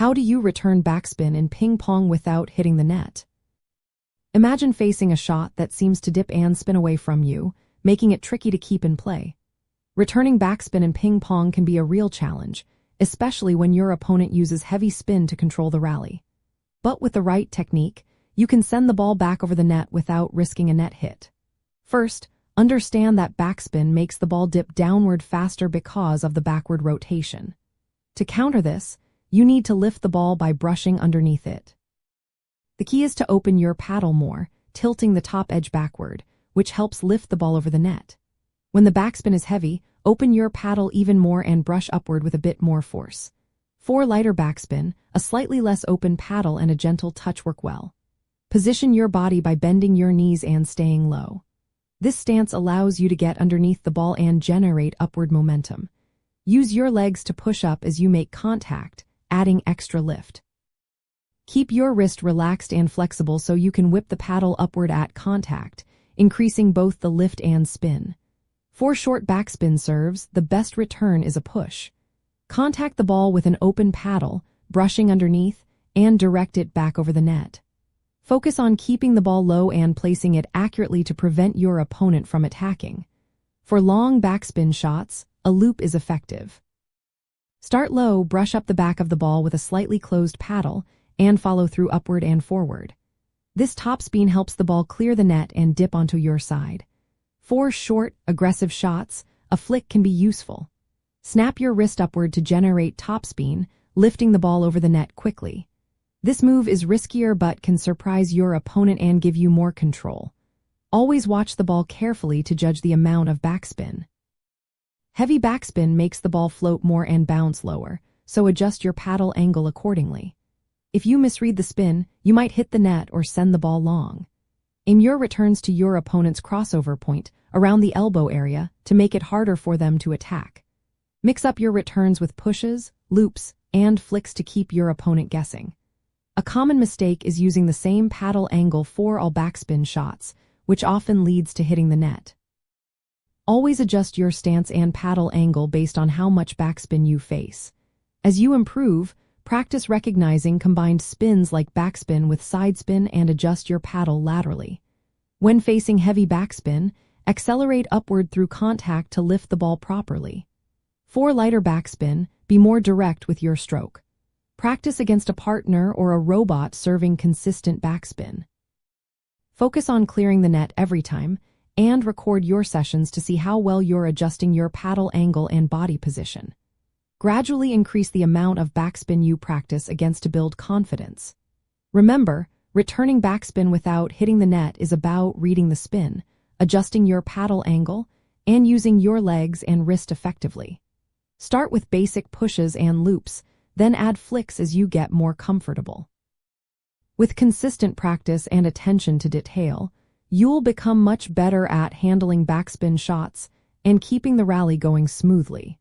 How do you return backspin in ping pong without hitting the net? Imagine facing a shot that seems to dip and spin away from you, making it tricky to keep in play. Returning backspin in ping pong can be a real challenge, especially when your opponent uses heavy spin to control the rally. But with the right technique, you can send the ball back over the net without risking a net hit. First, understand that backspin makes the ball dip downward faster because of the backward rotation. To counter this, you need to lift the ball by brushing underneath it. The key is to open your paddle more, tilting the top edge backward, which helps lift the ball over the net. When the backspin is heavy, open your paddle even more and brush upward with a bit more force. For lighter backspin, a slightly less open paddle and a gentle touch work well. Position your body by bending your knees and staying low. This stance allows you to get underneath the ball and generate upward momentum. Use your legs to push up as you make contact, adding extra lift. Keep your wrist relaxed and flexible so you can whip the paddle upward at contact, increasing both the lift and spin. For short backspin serves, the best return is a push. Contact the ball with an open paddle, brushing underneath, and direct it back over the net. Focus on keeping the ball low and placing it accurately to prevent your opponent from attacking. For long backspin shots, a loop is effective. Start low, brush up the back of the ball with a slightly closed paddle, and follow through upward and forward. This topspin helps the ball clear the net and dip onto your side. For short, aggressive shots, a flick can be useful. Snap your wrist upward to generate topspin, lifting the ball over the net quickly. This move is riskier but can surprise your opponent and give you more control. Always watch the ball carefully to judge the amount of backspin. Heavy backspin makes the ball float more and bounce lower, so adjust your paddle angle accordingly. If you misread the spin, you might hit the net or send the ball long. Aim your returns to your opponent's crossover point, around the elbow area, to make it harder for them to attack. Mix up your returns with pushes, loops, and flicks to keep your opponent guessing. A common mistake is using the same paddle angle for all backspin shots, which often leads to hitting the net. Always adjust your stance and paddle angle based on how much backspin you face. As you improve, practice recognizing combined spins like backspin with side spin and adjust your paddle laterally. When facing heavy backspin, accelerate upward through contact to lift the ball properly. For lighter backspin, be more direct with your stroke. Practice against a partner or a robot serving consistent backspin. Focus on clearing the net every time, and record your sessions to see how well you're adjusting your paddle angle and body position. Gradually increase the amount of backspin you practice against to build confidence. Remember, returning backspin without hitting the net is about reading the spin, adjusting your paddle angle, and using your legs and wrist effectively. Start with basic pushes and loops, then add flicks as you get more comfortable. With consistent practice and attention to detail, you'll become much better at handling backspin shots and keeping the rally going smoothly.